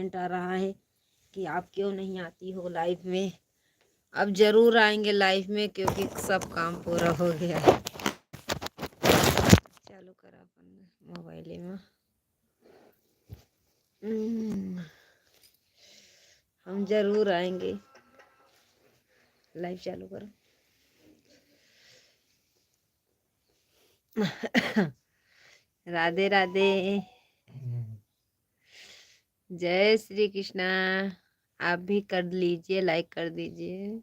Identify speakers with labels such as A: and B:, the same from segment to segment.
A: Comment आ रहा है कि आप क्यों नहीं आती हो लाइव में। अब जरूर आएंगे लाइव में क्योंकि सब काम पूरा हो गया है। चालू करा अपन मोबाइल में। हम जरूर आएंगे। लाइव चालू करो। राधे राधे। जय श्री कृष्णा। आप भी कर लीजिए, लाइक कर दीजिए।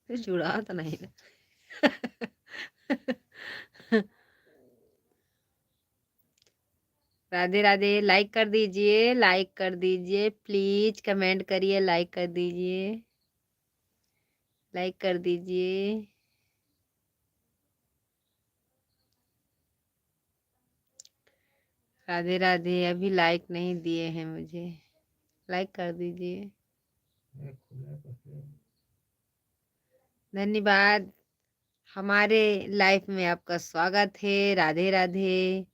A: जुड़ा तो नहीं ना। राधे राधे। लाइक कर दीजिए, लाइक कर दीजिए प्लीज। कमेंट करिए, लाइक कर दीजिए, लाइक कर दीजिए। राधे राधे। अभी लाइक नहीं दिए हैं मुझे, लाइक कर दीजिए। धन्यवाद। हमारे लाइफ में आपका स्वागत है। राधे राधे।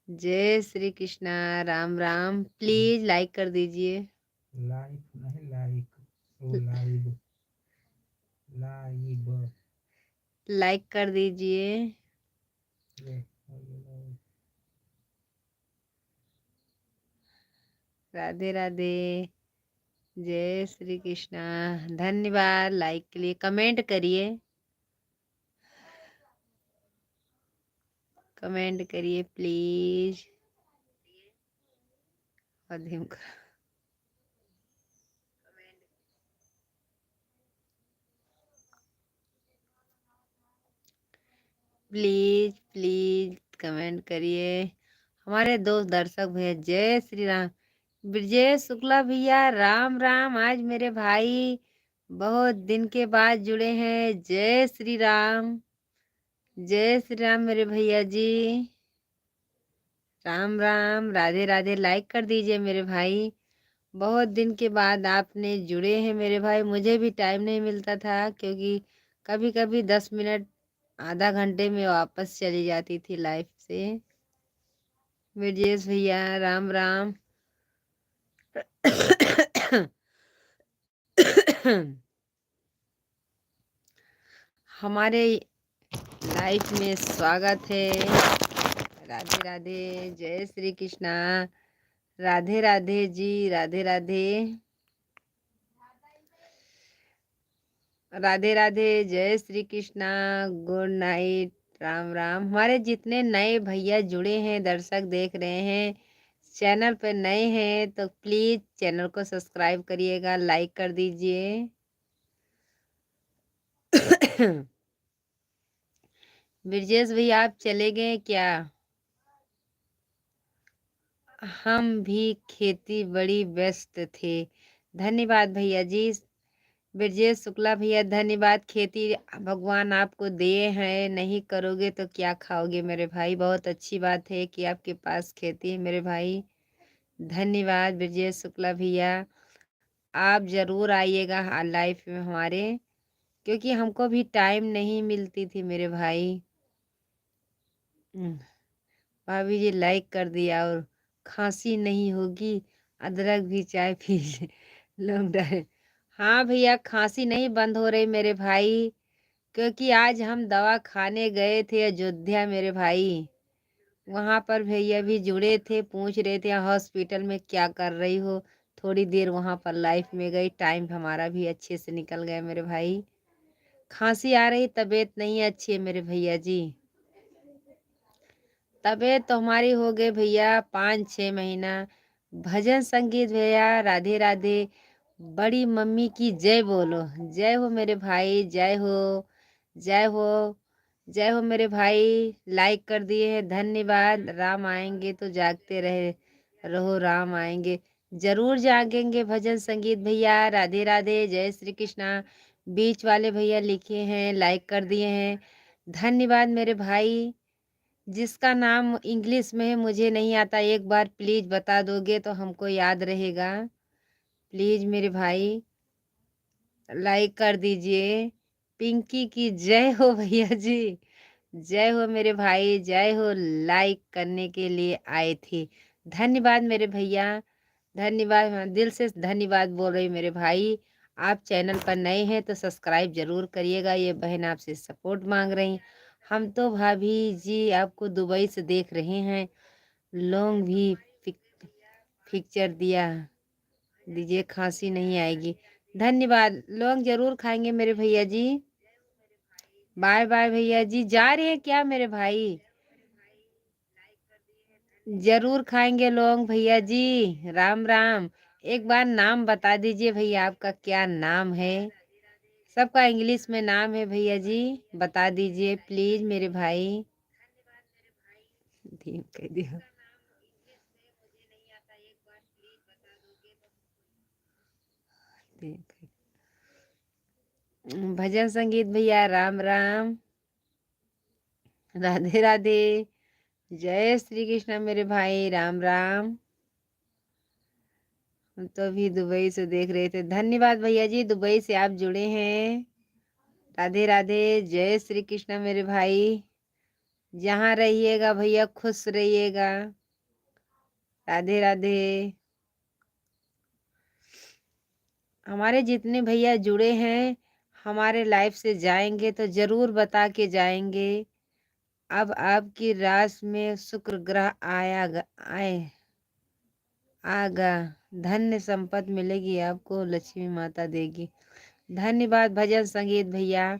A: जय श्री कृष्णा। राम राम। प्लीज लाइक कर दीजिए।
B: लाइक नहीं, लाइक लाइव लाइव
A: लाइक कर दीजिए। राधे राधे। जय श्री कृष्णा। धन्यवाद लाइक के लिए। कमेंट करिए, कमेंट करिए प्लीज। प्लीज प्लीज कमेंट करिए। हमारे दोस्त दर्शक भैया, जय श्री राम। ब्रजेश शुक्ला भैया, राम राम। आज मेरे भाई बहुत दिन के बाद जुड़े हैं। जय श्री राम, जय श्री राम मेरे भैया जी। राम राम। राधे राधे। लाइक कर दीजिए मेरे भाई। बहुत दिन के बाद आपने जुड़े हैं मेरे भाई। मुझे भी टाइम नहीं मिलता था क्योंकि कभी कभी 10 मिनट आधा घंटे में वापस चली जाती थी लाइफ से। ब्रजेश भैया, राम राम। हमारे लाइफ में स्वागत है। राधे राधे। जय श्री कृष्णा। राधे राधे जी। राधे राधे। राधे राधे। जय श्री कृष्णा। Good night. राम राम। हमारे जितने नए भैया जुड़े हैं, दर्शक देख रहे हैं, चैनल पर नए हैं तो प्लीज चैनल को सब्सक्राइब करिएगा, लाइक कर दीजिए। ब्रजेश भैया आप चले गए क्या? हम भी खेती बड़ी व्यस्त थे। धन्यवाद भैया जी। ब्रजेश शुक्ला भैया, धन्यवाद। खेती भगवान आपको दिए हैं, नहीं करोगे तो क्या खाओगे मेरे भाई। बहुत अच्छी बात है कि आपके पास खेती है मेरे भाई। धन्यवाद ब्रजेश शुक्ला भैया। आप ज़रूर आइएगा लाइफ में हमारे, क्योंकि हमको भी टाइम नहीं मिलती थी मेरे भाई। भाभी जी लाइक कर दिया। और खांसी नहीं होगी, अदरक भी चाय पी लोग डरे। हाँ भैया, खांसी नहीं बंद हो रही मेरे भाई, क्योंकि आज हम दवा खाने गए थे अयोध्या मेरे भाई। वहाँ पर भैया भी जुड़े थे, पूछ रहे थे हॉस्पिटल में क्या कर रही हो। थोड़ी देर वहाँ पर लाइफ में गई, टाइम हमारा भी अच्छे से निकल गया मेरे भाई। खांसी आ रही, तबीयत नहीं अच्छी है मेरे भैया जी। तबीयत तो हमारी हो गई भैया 5-6 महीना। भजन संगीत भैया, राधे राधे। बड़ी मम्मी की जय बोलो। जय हो मेरे भाई, जय हो, जय हो, जय हो मेरे भाई। लाइक कर दिए हैं, धन्यवाद। राम आएंगे तो जागते रहे रहो, राम आएंगे जरूर जागेंगे। भजन संगीत भैया, राधे राधे। जय श्री कृष्णा। बीच वाले भैया लिखे हैं, लाइक कर दिए हैं, धन्यवाद मेरे भाई। जिसका नाम इंग्लिश में है मुझे नहीं आता, एक बार प्लीज बता दोगे तो हमको याद रहेगा। प्लीज मेरे भाई लाइक कर दीजिए। पिंकी की जय हो भैया जी। जय हो मेरे भाई, जय हो। लाइक करने के लिए आए थे। धन्यवाद मेरे भैया, धन्यवाद। हाँ, दिल से धन्यवाद बोल रही मेरे भाई। आप चैनल पर नए हैं तो सब्सक्राइब जरूर करिएगा। ये बहन आपसे सपोर्ट मांग रही। हम तो भाभी जी आपको दुबई से देख रहे हैं। लौंग भी पिक्चर दिया दीजिए, खांसी नहीं आएगी। धन्यवाद। लौंग जरूर खाएंगे मेरे भैया जी। बाय बाय भैया जी। जा रहे हैं क्या मेरे भाई? जरूर खाएंगे लौंग भैया जी। राम राम। एक बार नाम बता दीजिए भैया, आपका क्या नाम है? सबका इंग्लिश में नाम है भैया जी, बता दीजिए प्लीज मेरे भाई। धीम कह दिया। भजन संगीत भैया राम राम, राधे राधे, जय श्री कृष्ण मेरे भाई, राम राम। हम तो अभी दुबई से देख रहे थे। धन्यवाद भैया जी, दुबई से आप जुड़े हैं। राधे राधे, जय श्री कृष्ण मेरे भाई। जहाँ रहिएगा भैया खुश रहिएगा। राधे राधे। हमारे जितने भैया जुड़े हैं हमारे लाइफ से जाएंगे तो जरूर बता के जाएंगे। अब आपकी राशि में शुक्र ग्रह आगा, धन्य संपत्ति मिलेगी आपको, लक्ष्मी माता देगी। धन्यवाद भजन संगीत भैया,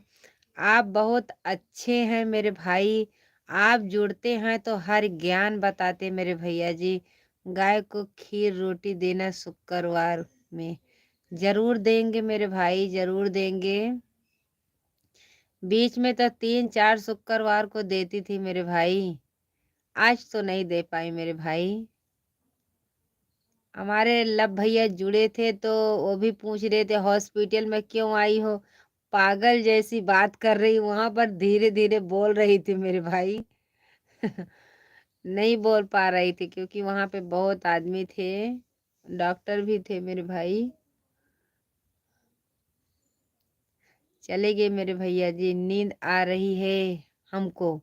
A: आप बहुत अच्छे हैं मेरे भाई। आप जुड़ते हैं तो हर ज्ञान बताते मेरे भैया जी। गाय को खीर रोटी देना शुक्रवार में, जरूर देंगे मेरे भाई, जरूर देंगे। बीच में तो 3-4 शुक्रवार को देती थी मेरे भाई, आज तो नहीं दे पाई मेरे भाई। हमारे लब भैया जुड़े थे तो वो भी पूछ रहे थे हॉस्पिटल में क्यों आई हो, पागल जैसी बात कर रही, वहां पर धीरे धीरे बोल रही थी मेरे भाई। नहीं बोल पा रही थी क्योंकि वहां पे बहुत आदमी थे, डॉक्टर भी थे मेरे भाई। चले गए मेरे भैया जी, नींद आ रही है हमको।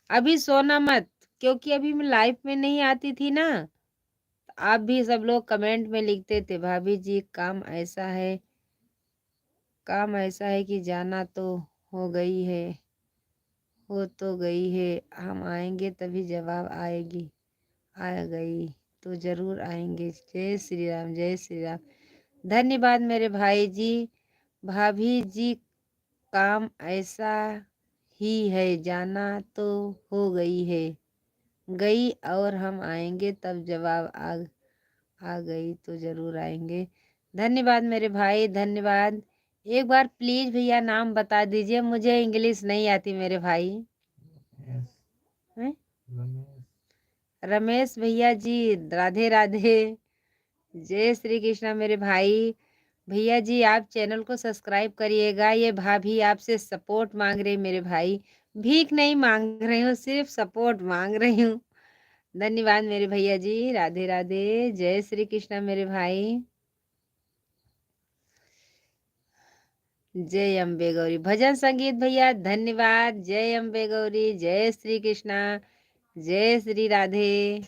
A: अभी सोना मत, क्योंकि अभी मैं लाइफ में नहीं आती थी ना। आप भी सब लोग कमेंट में लिखते थे भाभी जी काम ऐसा है कि जाना तो हो गई है, हो तो गई है, हम आएंगे तभी जवाब आएगी, आ गई तो जरूर आएंगे। जय श्री राम, जय श्री राम। धन्यवाद मेरे भाई जी। भाभी जी काम ऐसा ही है, जाना तो हो गई है, गई और हम आएंगे तब जवाब आ गई तो जरूर आएंगे। धन्यवाद मेरे भाई, धन्यवाद। एक बार प्लीज भैया नाम बता दीजिए, मुझे इंग्लिश नहीं आती मेरे भाई।
B: यस,
A: हैं?
B: रमेश।
A: रमेश भैया जी, राधे राधे, जय श्री कृष्णा मेरे भाई। भैया जी आप चैनल को सब्सक्राइब करिएगा। ये भाभी आपसे सपोर्ट मांग रही मेरे भाई, भीख नहीं मांग रही हूँ, सिर्फ सपोर्ट मांग रही हूँ। धन्यवाद मेरे भैया जी, राधे राधे, जय श्री कृष्णा मेरे भाई। जय अम्बे गौरी। भजन संगीत भैया धन्यवाद। जय अम्बे गौरी, जय श्री कृष्णा, जय श्री राधे।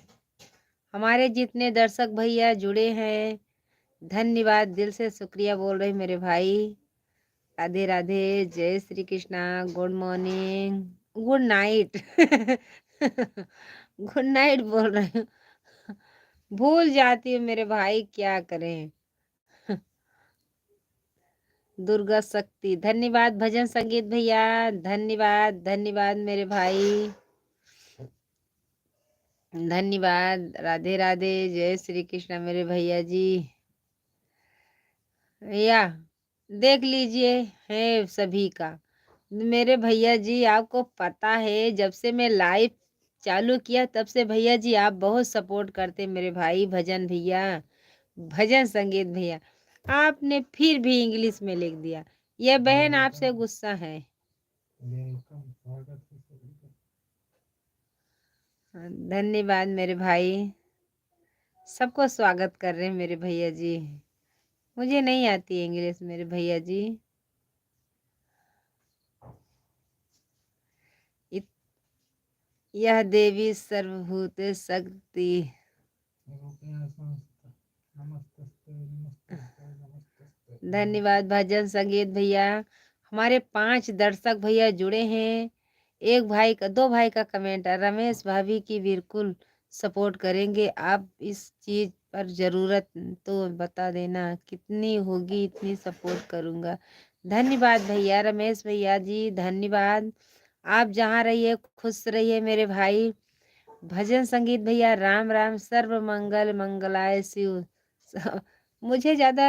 A: हमारे जितने दर्शक भैया जुड़े हैं धन्यवाद, दिल से शुक्रिया बोल रहे मेरे भाई। राधे राधे, जय Shri Krishna, good morning, good night. Good night बोल रहे हूँ, भूल जाती हूँ मेरे भाई, क्या करें। दुर्गा शक्ति, धन्यवाद भजन संगीत भैया, धन्यवाद धन्यवाद मेरे भाई, धन्यवाद। राधे राधे, जय श्री कृष्ण मेरे भैया जी। भैया देख लीजिए है सभी का। मेरे भैया जी आपको पता है जब से मैं लाइव चालू किया तब से भैया जी आप बहुत सपोर्ट करते मेरे भाई। भजन भैया, भजन संगीत भैया, आपने फिर भी इंग्लिश में लिख दिया। यह बहन आपसे गुस्सा है।
B: वेलकम, स्वागत है सभी का।
A: धन्यवाद मेरे भाई, सबको स्वागत कर रहे हैं मेरे भैया जी। मुझे नहीं आती इंग्लिश मेरे भैया जी। यह देवी सर्वभूत शक्ति।
B: रूपेण संस्था। नमस्तस्ते नमस्तस्ते नमस्तस्ते
A: धन्यवाद भजन संगीत भैया। हमारे 5 दर्शक भैया जुड़े हैं। एक भाई का 2 भाई का कमेंट है, रमेश भाभी की बिल्कुल सपोर्ट करेंगे। आप इस चीज पर जरूरत तो बता देना, कितनी होगी इतनी सपोर्ट करूंगा। धन्यवाद भैया, रमेश भैया जी धन्यवाद। आप जहाँ रहिए खुश रहिए मेरे भाई। भजन संगीत भैया राम राम, सर्व मंगल मंगलाय शिव। मुझे ज्यादा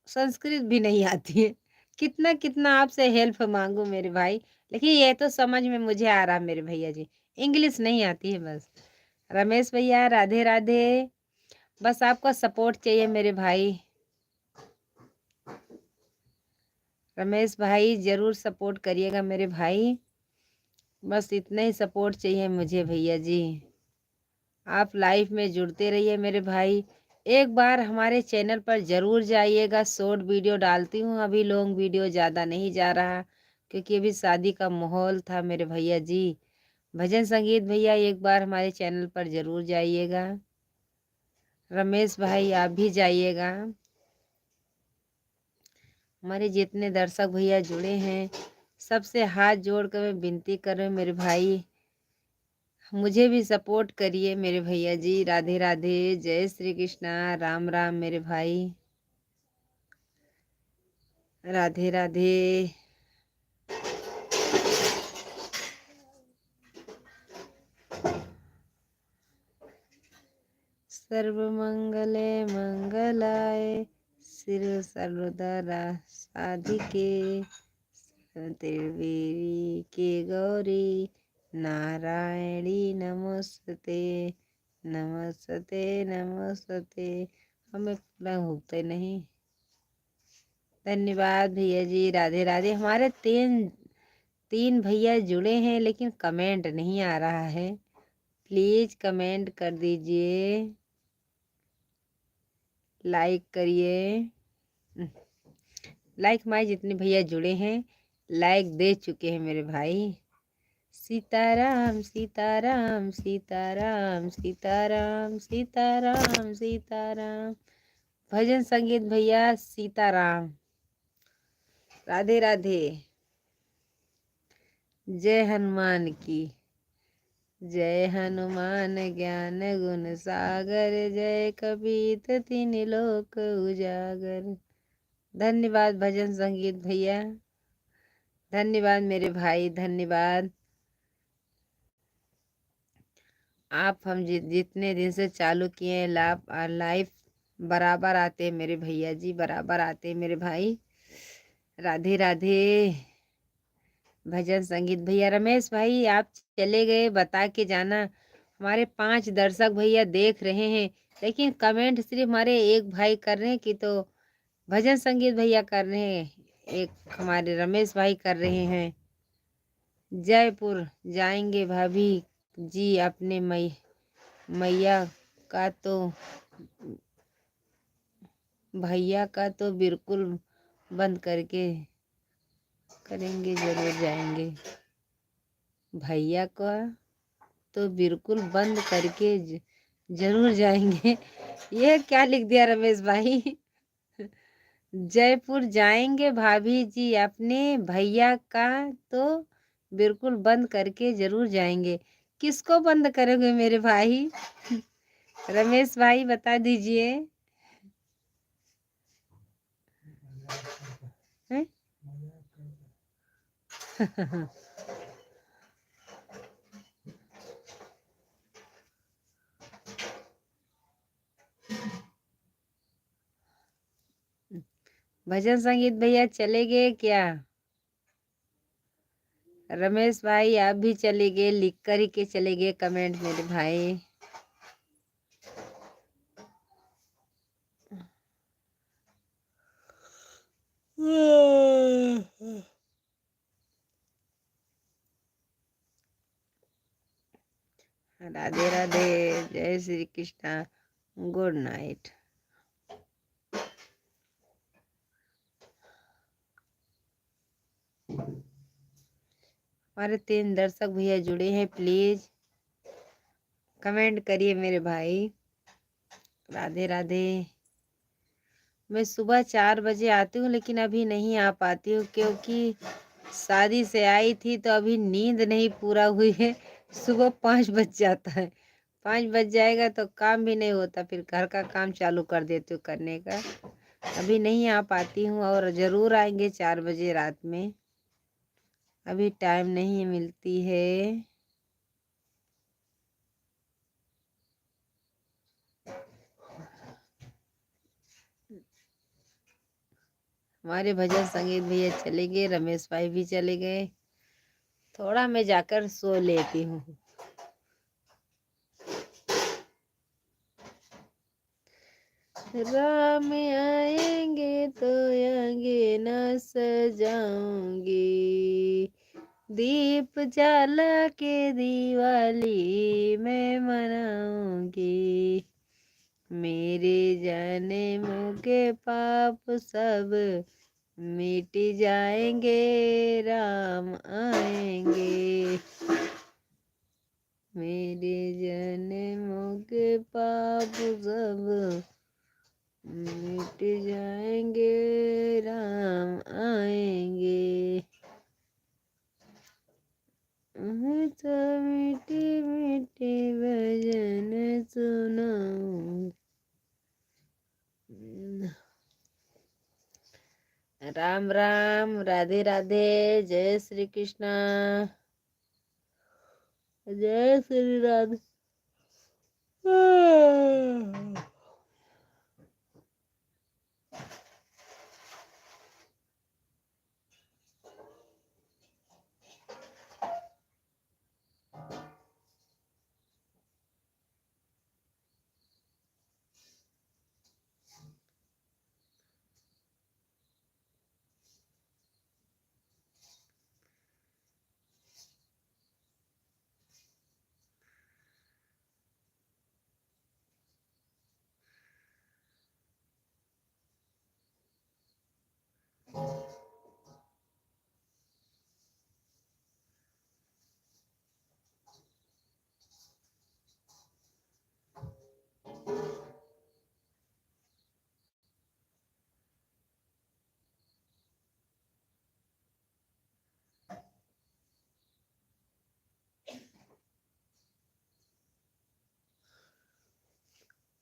A: संस्कृत भी नहीं आती है, कितना कितना आपसे हेल्प मांगू मेरे भाई, लेकिन ये तो समझ में मुझे आ रहा मेरे भैया जी, इंग्लिश नहीं आती है बस। रमेश भैया राधे राधे, बस आपका सपोर्ट चाहिए मेरे भाई। रमेश भाई जरूर सपोर्ट करिएगा मेरे भाई, बस इतना ही सपोर्ट चाहिए मुझे भैया जी। आप लाइफ में जुड़ते रहिए मेरे भाई। एक बार हमारे चैनल पर जरूर जाइएगा, शॉर्ट वीडियो डालती हूँ, अभी लॉन्ग वीडियो ज़्यादा नहीं जा रहा क्योंकि अभी शादी का माहौल था मेरे भैया जी। भजन संगीत भैया एक बार हमारे चैनल पर जरूर जाइएगा। रमेश भाई आप भी जाइएगा। हमारे जितने दर्शक भैया जुड़े हैं सबसे हाथ जोड़ कर मैं विनती कर रही हूँ मेरे भाई, मुझे भी सपोर्ट करिए मेरे भैया जी। राधे राधे, जय श्री कृष्णा, राम राम मेरे भाई, राधे राधे। सर्वमंगले मंगलाय शिव सर्वदा साधिके त्रिवेणी के गौरी नारायणी नमस्ते नमस्ते नमस्ते। हमें पूरा होते नहीं। धन्यवाद भैया जी, राधे राधे। हमारे तीन भैया जुड़े हैं लेकिन कमेंट नहीं आ रहा है, प्लीज कमेंट कर दीजिए, लाइक करिए। लाइक हमारे जितने भैया जुड़े हैं लाइक दे चुके हैं मेरे भाई। सीताराम सीताराम सीताराम सीताराम सीताराम सीताराम। भजन संगीत भैया सीताराम, राधे राधे। जय हनुमान की, जय हनुमान ज्ञान गुण सागर, जय कबीर तीन लोक उजागर। धन्यवाद भजन संगीत भैया, धन्यवाद मेरे भाई, धन्यवाद। आप हम जितने दिन से चालू किए हैं लाइफ बराबर आते हैं मेरे भैया जी, बराबर आते हैं मेरे भाई। राधे राधे। भजन संगीत भैया, रमेश भाई आप चले गए बता के जाना। हमारे 5 दर्शक भैया देख रहे हैं लेकिन कमेंट सिर्फ हमारे एक भाई कर रहे हैं कि तो भजन संगीत भैया कर रहे हैं, एक हमारे रमेश भाई कर रहे हैं। जयपुर जाएंगे भाभी जी अपने मैया का तो भैया का तो बिल्कुल बंद करके करेंगे, जरूर जाएंगे। भैया का तो बिल्कुल बंद करके जरूर जाएंगे। ये क्या लिख दिया रमेश भाई। जयपुर जाएंगे भाभी जी अपने भैया का तो बिल्कुल बंद करके जरूर जाएंगे। किसको बंद करोगे मेरे भाई? रमेश भाई बता दीजिए। हैं? भजन संगीत भैया चले गए क्या? रमेश भाई आप भी चले गए, लिख कर ही के चले गए कमेंट मेरे भाई। राधे राधे, जय श्री कृष्णा, गुड नाइट। हमारे 3 दर्शक भैया जुड़े हैं, प्लीज कमेंट करिए मेरे भाई। राधे राधे। मैं सुबह 4 बजे आती हूँ लेकिन अभी नहीं आ पाती हूँ क्योंकि शादी से आई थी तो अभी नींद नहीं पूरा हुई है। सुबह 5 बज जाता है। 5 बज जाएगा तो काम भी नहीं होता, फिर घर का काम चालू कर देती हूँ करने का। अभी नहीं आ पाती हूँ और ज़रूर आएंगे 4 बजे रात में। अभी टाइम नहीं मिलती है। हमारे भजन संगीत भैया चले गए, रमेश भाई भी चले गए। थोड़ा मैं जाकर सो लेती हूँ। राम आएंगे तो आगे न सजाऊंगी, दीप जला के दिवाली मैं मनाऊंगी। मेरे जाने मुँह के पाप सब मिट जाएंगे, राम आएंगे। मेरे जन्मों के पाप सब मिट जाएंगे, राम आएंगे। मैं तो मीठी मीठी भजन सुनाऊं। राम राम, राधे राधे, जय श्री कृष्णा, जय श्री राधे।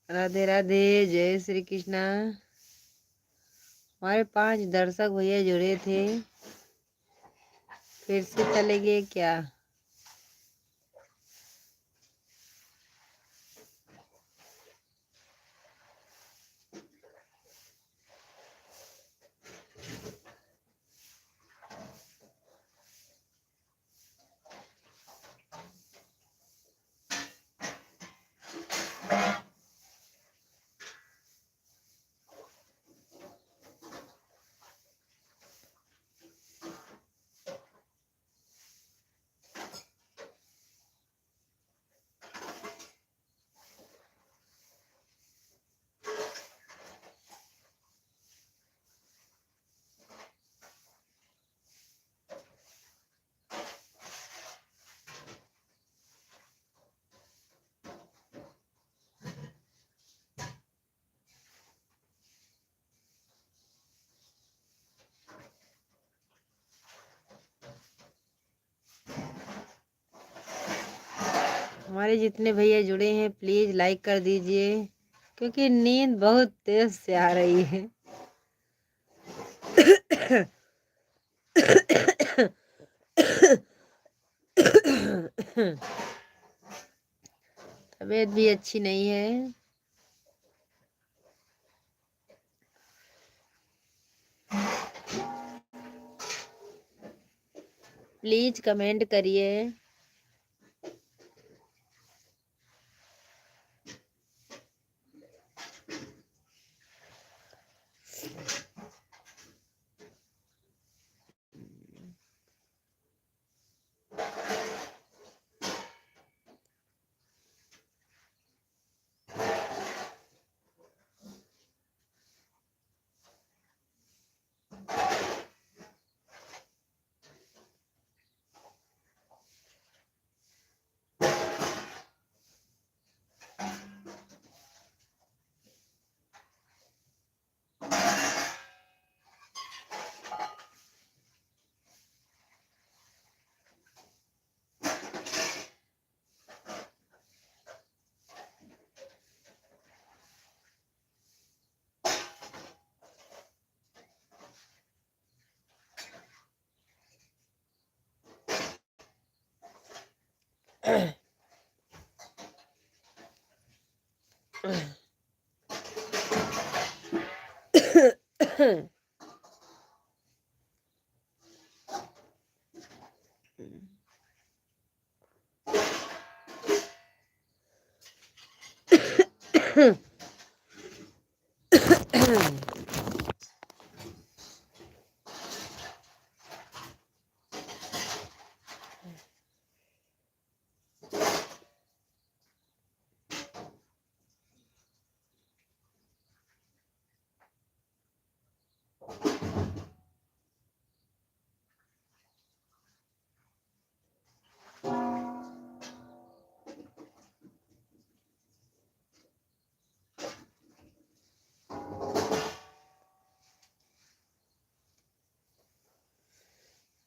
A: राधे राधे, जय श्री कृष्णा। हमारे 5 दर्शक भैया जुड़े थे, फिर से चले गए क्या? हमारे जितने भैया जुड़े हैं प्लीज लाइक कर दीजिए क्योंकि नींद बहुत तेज से आ रही है। तबीयत भी अच्छी नहीं है। प्लीज कमेंट करिए।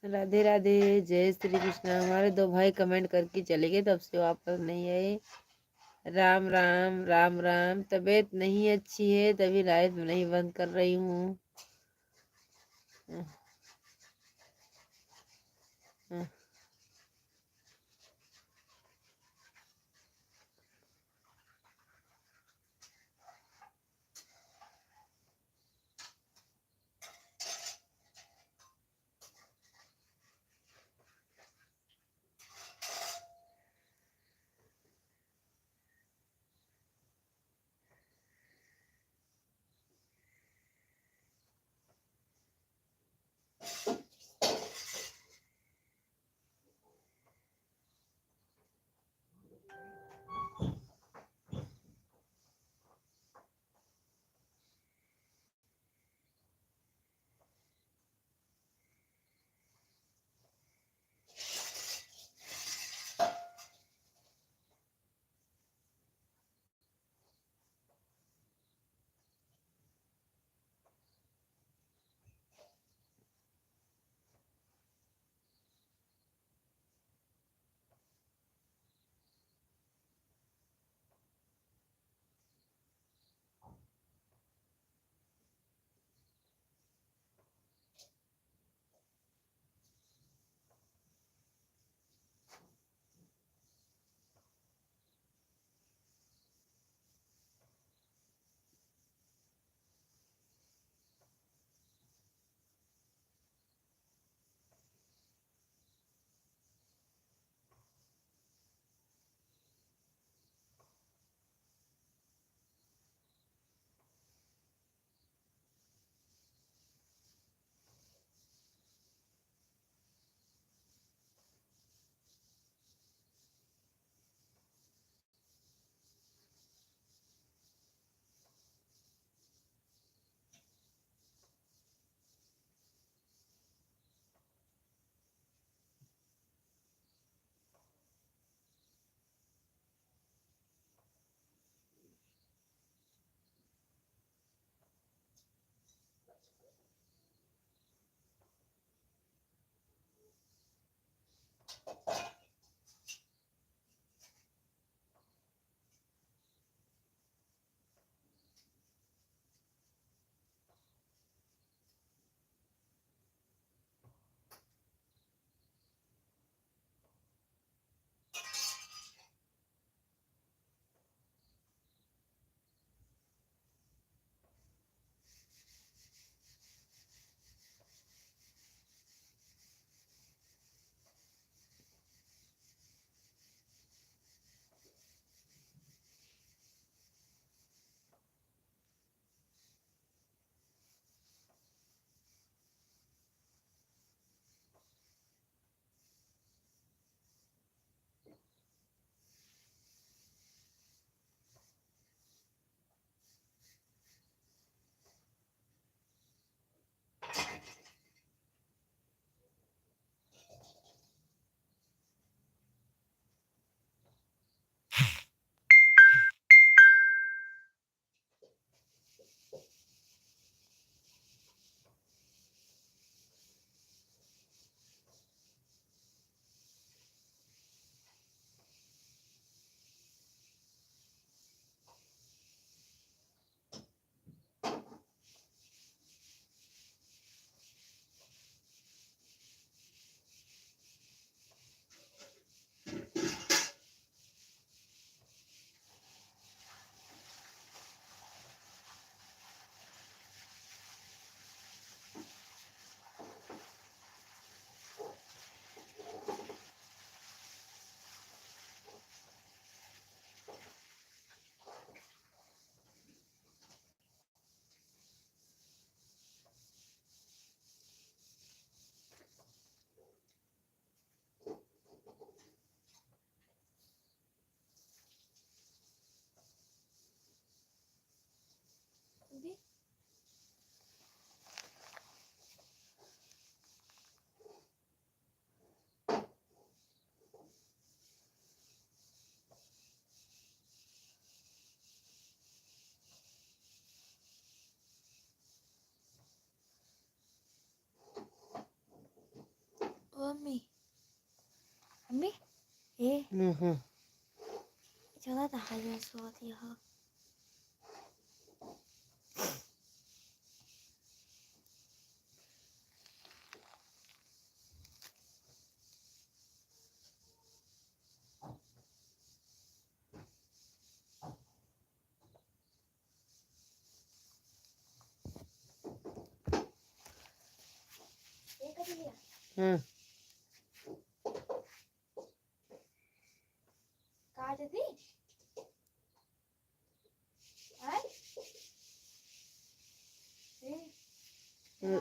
A: राधे राधे, जय श्री कृष्ण। हमारे दो भाई कमेंट करके चले गए, तब से वापस नहीं आए। राम राम राम राम। तबीयत नहीं अच्छी है, तभी लाइव नहीं बंद कर रही हूँ।
C: मम्मी मम्मी ए
A: हम्म
C: चला था हाय सोती हो ये कभी लिया काट दी हाय ए चला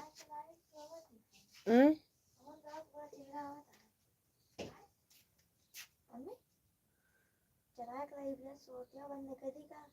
A: हम्म
C: हम रात भर चिल्ला हुआ था मम्मी चला कर इधर सोतिया बंद कर दी का